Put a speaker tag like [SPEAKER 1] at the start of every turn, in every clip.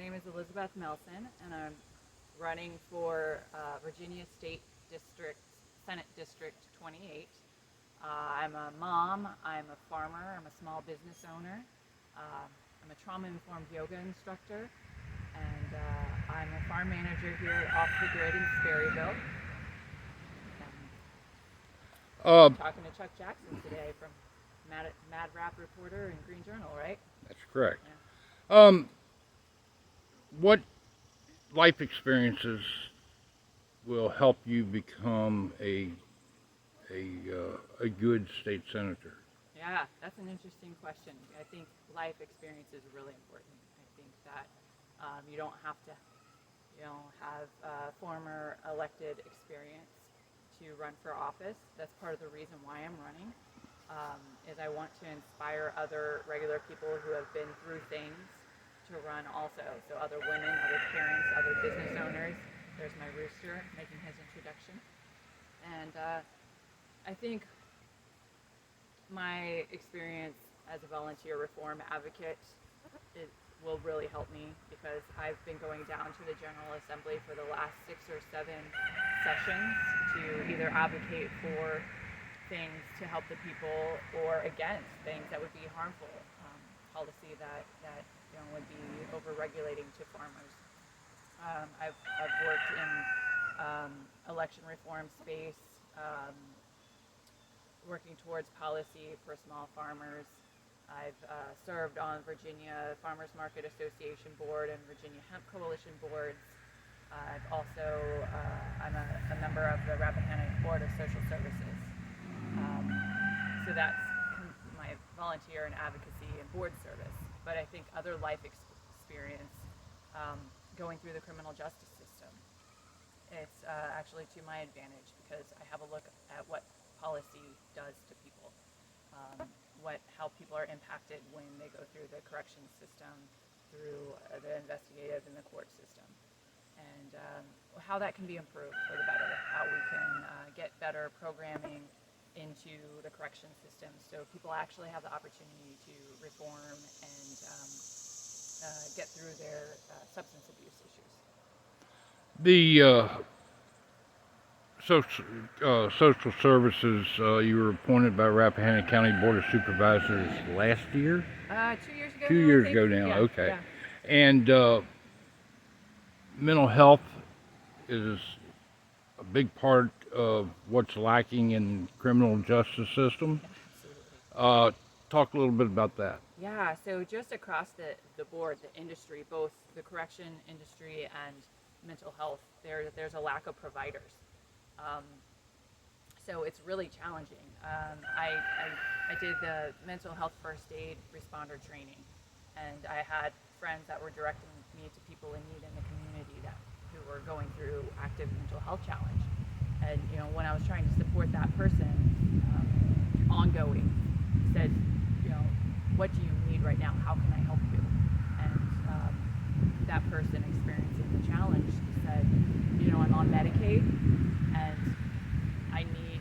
[SPEAKER 1] name is Elizabeth Melson, and I'm running for Virginia State District, Senate District 28. I'm a mom, I'm a farmer, I'm a small business owner, I'm a trauma-informed yoga instructor, and I'm a farm manager here at Off the Grid in Sperryville.
[SPEAKER 2] Uh,
[SPEAKER 1] Talking to Chuck Jackson today from Mad Rap Reporter and Green Journal, right?
[SPEAKER 2] that's correct.
[SPEAKER 1] Yeah.
[SPEAKER 2] What life experiences will help you become a good state senator?
[SPEAKER 1] Yeah, that's an interesting question. I think life experience is really important. I think that you don't have to, have former elected experience to run for office. That's part of the reason why I'm running. Is I want to inspire other regular people who have been through things to run also. So other women, other parents, other business owners. There's my rooster making his introduction. And I think my experience as a volunteer reform advocate it will really help me because I've been going down to the General Assembly for the last 6 or 7 sessions to either advocate for things to help the people or against things that would be harmful, policy that would be over-regulating to farmers. I've worked in election reform space, working towards policy for small farmers. I've served on Virginia Farmers Market Association Board and Virginia Hemp Coalition boards. I've also, I'm a member of the Rappahannock Board of Social Services. So that's my volunteer and advocacy and board service. But I think other life experience, going through the criminal justice system, it's actually to my advantage because I have a look at what policy does to people, how people are impacted when they go through the corrections system, through the investigative and the court system, and how that can be improved for the better, how we can get better programming into the correction system so people actually have the opportunity to reform and get through their substance abuse issues.
[SPEAKER 2] The social services, you were appointed by Rappahannock County Board of Supervisors last year?
[SPEAKER 1] 2 years ago.
[SPEAKER 2] 2 years ago now,
[SPEAKER 1] Yeah,
[SPEAKER 2] okay.
[SPEAKER 1] yeah.
[SPEAKER 2] And mental health is a big part of what's lacking in the criminal justice system.
[SPEAKER 1] Absolutely.
[SPEAKER 2] Talk a little bit about that.
[SPEAKER 1] Yeah, so just across the board, the industry, both the correction industry and mental health, there's a lack of providers. So it's really challenging. I did the mental health first aid responder training, and I had friends that were directing me to people in need in the community who were going through active mental health challenge. And when I was trying to support that person, ongoing, said, what do you need right now? How can I help you? And that person experiencing the challenge said, I'm on Medicaid and I need,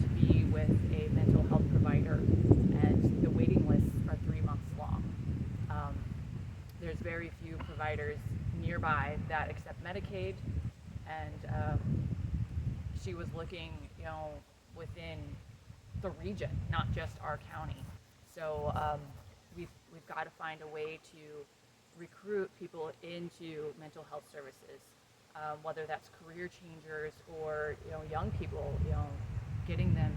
[SPEAKER 1] to be with a mental health provider, and the waiting lists are 3 months long. There's very few providers nearby that accept Medicaid, and she was looking, within the region, not just our county. So we've got to find a way to recruit people into mental health services, whether that's career changers or young people, getting them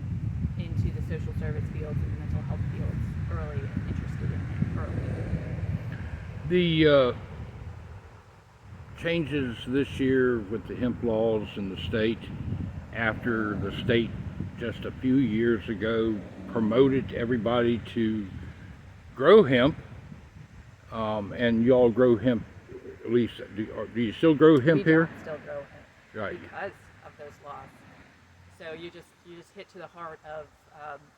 [SPEAKER 1] into the social service fields and the mental health fields early and interested in it early.
[SPEAKER 2] The changes this year with the hemp laws in the state, after the state just a few years ago promoted everybody to grow hemp, and you all grow hemp. At least, do you still grow hemp
[SPEAKER 1] We
[SPEAKER 2] here?
[SPEAKER 1] don't still grow hemp
[SPEAKER 2] Right.
[SPEAKER 1] because of those laws. So you just hit to the heart of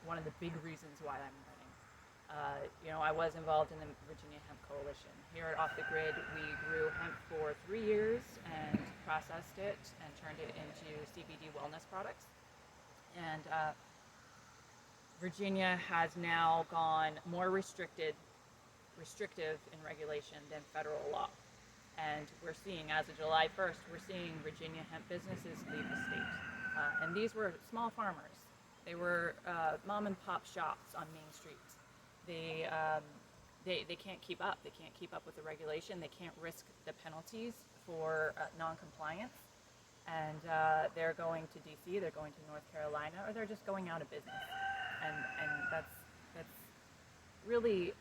[SPEAKER 1] one of the big reasons why I'm running. I was involved in the Virginia Hemp Coalition. Here at Off the Grid, we grew hemp for 3 years and processed it and turned it into CBD wellness products. And Virginia has now gone more restrictive in regulation than federal law. And we're seeing, as of July 1st, we're seeing Virginia hemp businesses leave the state. And these were small farmers. They were mom and pop shops on Main Street. They can't keep up. They can't keep up with the regulation. They can't risk the penalties for non-compliance. And they're going to DC, they're going to North Carolina, or they're just going out of business. And that's really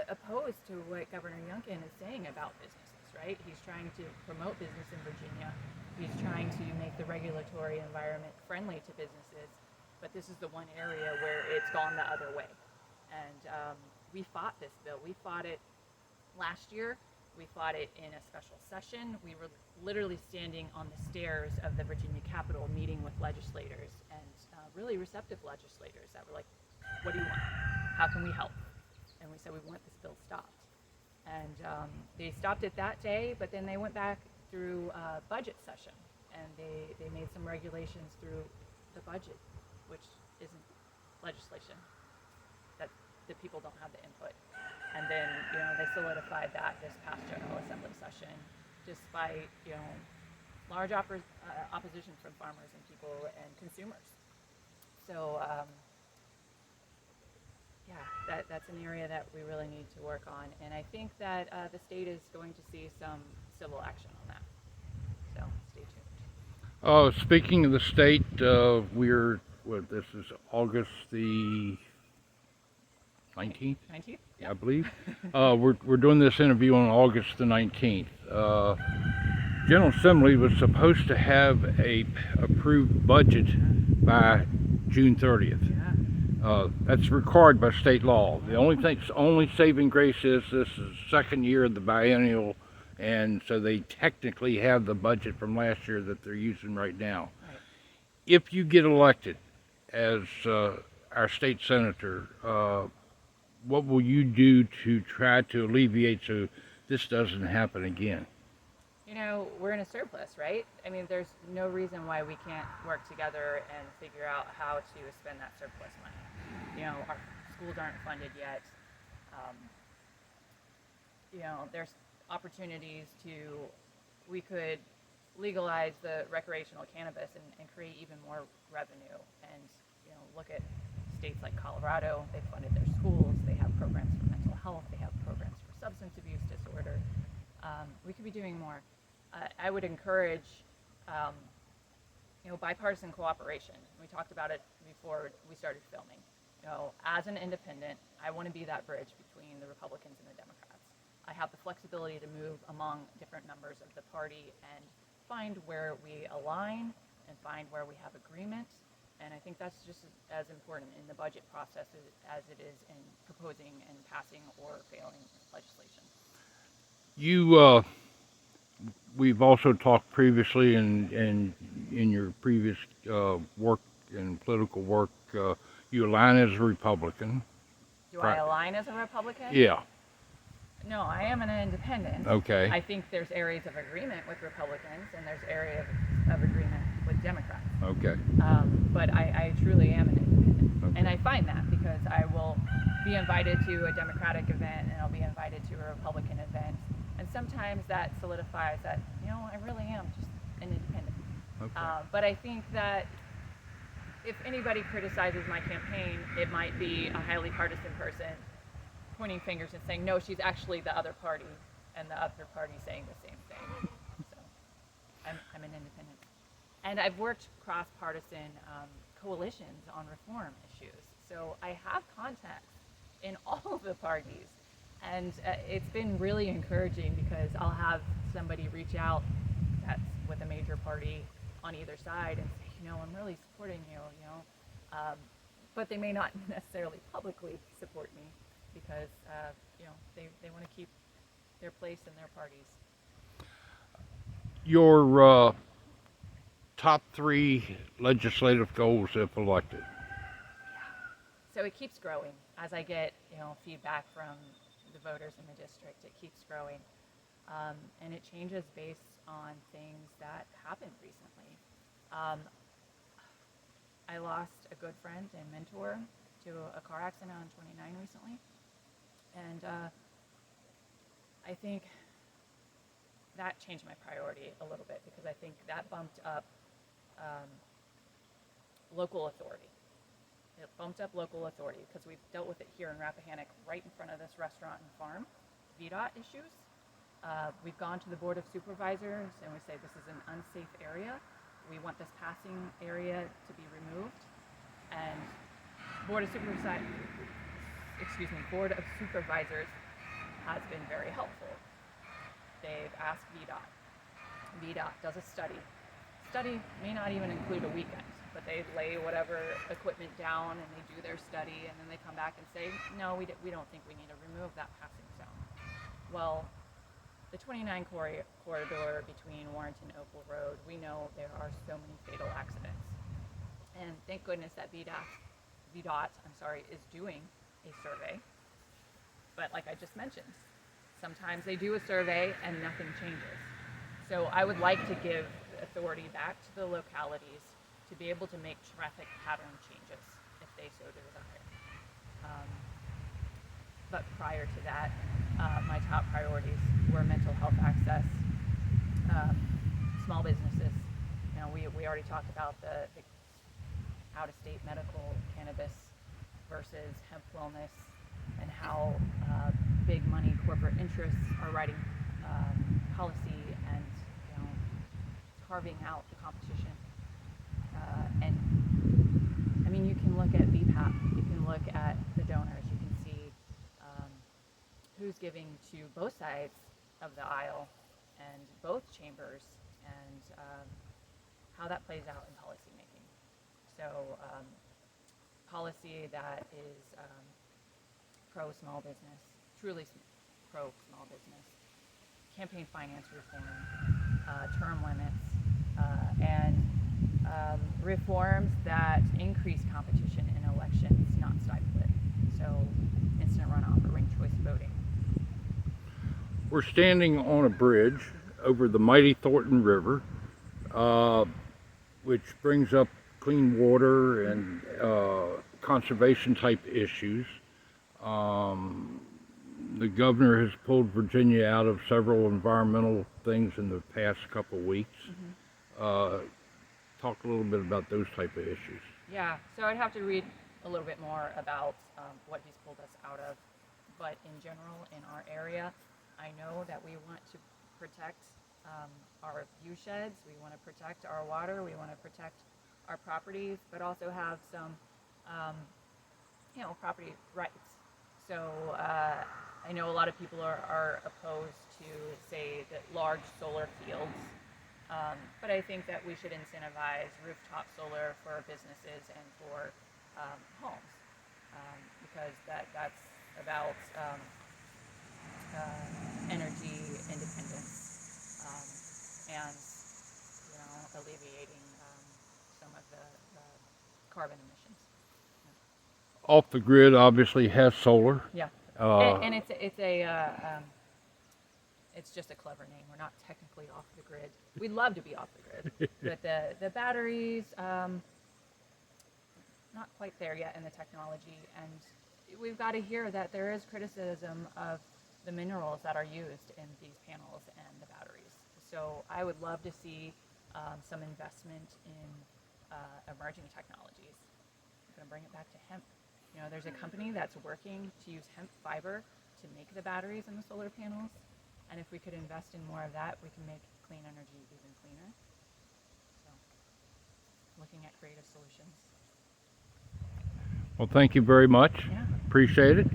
[SPEAKER 1] opposed to what Governor Youngkin is saying about businesses, right? He's trying to promote business in Virginia. He's trying to make the regulatory environment friendly to businesses. But this is the one area where it's gone the other way. And we fought this bill. We fought it last year. We fought it in a special session. We were literally standing on the stairs of the Virginia Capitol meeting with legislators, and really receptive legislators that were like, what do you want? How can we help? And we said, we want this bill stopped. And they stopped it that day, but then they went back through budget session, and they made some regulations through the budget, which isn't legislation, that the people don't have the input. And then, they solidified that this past General Assembly session, despite, large opposition from farmers and people and consumers. So, that's an area that we really need to work on. And I think that the state is going to see some civil action on that. So, stay tuned.
[SPEAKER 2] Speaking of the state, this is August the 19th?
[SPEAKER 1] 19th?
[SPEAKER 2] I believe. We're doing this interview on August the 19th. General Assembly was supposed to have a approved budget by June 30th.
[SPEAKER 1] Yeah.
[SPEAKER 2] That's required by state law. The only saving grace is this is the second year of the biennial, and so they technically have the budget from last year that they're using right now.
[SPEAKER 1] Right.
[SPEAKER 2] If you get elected as our state senator, what will you do to try to alleviate so this doesn't happen again?
[SPEAKER 1] We're in a surplus, right? I mean, there's no reason why we can't work together and figure out how to spend that surplus money. Our schools aren't funded yet. There's opportunities we could legalize the recreational cannabis and create even more revenue. And, look at states like Colorado. They've funded their schools. They have programs for mental health. They have programs for substance abuse disorder. We could be doing more. I would encourage, bipartisan cooperation. We talked about it before we started filming. As an independent, I want to be that bridge between the Republicans and the Democrats. I have the flexibility to move among different members of the party and find where we align and find where we have agreement. And I think that's just as important in the budget process as it is in proposing and passing or failing legislation.
[SPEAKER 2] We've also talked previously in your previous work and political work. You align as a Republican.
[SPEAKER 1] Do I align as a Republican?
[SPEAKER 2] Yeah.
[SPEAKER 1] No, I am an independent.
[SPEAKER 2] Okay.
[SPEAKER 1] I think there's areas of agreement with Republicans and there's areas of agreement with Democrats.
[SPEAKER 2] Okay.
[SPEAKER 1] But I truly am an independent.
[SPEAKER 2] Okay.
[SPEAKER 1] And I find that because I will be invited to a Democratic event and I'll be invited to a Republican event. And sometimes that solidifies that, I really am just an independent.
[SPEAKER 2] Okay.
[SPEAKER 1] But I think that if anybody criticizes my campaign, it might be a highly partisan person pointing fingers and saying, no, she's actually the other party, and the other party saying the same thing. So I'm an independent. And I've worked cross-partisan coalitions on reform issues. So I have contacts in all of the parties. And it's been really encouraging because I'll have somebody reach out that's with a major party on either side and say, I'm really supporting you, but they may not necessarily publicly support me because, they want to keep their place in their parties.
[SPEAKER 2] Your top 3 legislative goals if elected?
[SPEAKER 1] So it keeps growing as I get, feedback from the voters in the district. It keeps growing, and it changes based on things that happened recently. I lost a good friend and mentor to a car accident on 29 recently, and I think that changed my priority a little bit because I think that bumped up local authority. It bumped up local authority because we've dealt with it here in Rappahannock right in front of this restaurant and farm, VDOT issues. We've gone to the Board of Supervisors and we say this is an unsafe area. We want this passing area to be removed. And Board of Supervisors has been very helpful. They've asked VDOT. VDOT does a study. Study may not even include a weekend, but they lay whatever equipment down and they do their study, and then they come back and say, no, we don't think we need to remove that passing zone. Well, the 29 corridor between Warrenton and Opal Road, we know there are so many fatal accidents. And thank goodness that VDOT is doing a survey. But like I just mentioned, sometimes they do a survey and nothing changes. So I would like to give authority back to the localities to be able to make traffic pattern changes if they so desire. But prior to that, my top priorities were mental health access, small businesses. You know, we already talked about the out-of-state medical cannabis versus hemp wellness, and how big money corporate interests are writing policy and carving out the competition. And I mean, you can look at VPAP, you can look at the donors, you can see who's giving to both sides of the aisle and both chambers, and how that plays out in policy making. So policy that is pro-small business, truly pro-small business, campaign finance reform, term limits, and reforms that increase competition in elections, not stifle it. So instant runoff or ranked choice voting.
[SPEAKER 2] We're standing on a bridge over the mighty Thornton River, which brings up clean water and conservation type issues. The governor has pulled Virginia out of several environmental things in the past couple weeks. Talk a little bit about those type of issues.
[SPEAKER 1] Yeah, so I'd have to read a little bit more about what he's pulled us out of. But in general, in our area, I know that we want to protect our view sheds, we want to protect our water, we want to protect our properties, but also have some, property rights. So I know a lot of people are opposed to, say, that large solar fields, but I think that we should incentivize rooftop solar for businesses and for homes, because that's about energy independence and alleviating some of the carbon emissions.
[SPEAKER 2] Off the grid obviously has solar.
[SPEAKER 1] Yeah, and it's just a clever name. We're not technically off the grid. We'd love to be off the grid, but the batteries, not quite there yet in the technology, and we've got to hear that there is criticism of the minerals that are used in these panels and the batteries. So I would love to see some investment in emerging technologies. I'm going to bring it back to hemp. There's a company that's working to use hemp fiber to make the batteries and the solar panels. And if we could invest in more of that, we can make clean energy even cleaner. So, looking at creative solutions.
[SPEAKER 2] Well, thank you very much.
[SPEAKER 1] Yeah.
[SPEAKER 2] Appreciate it.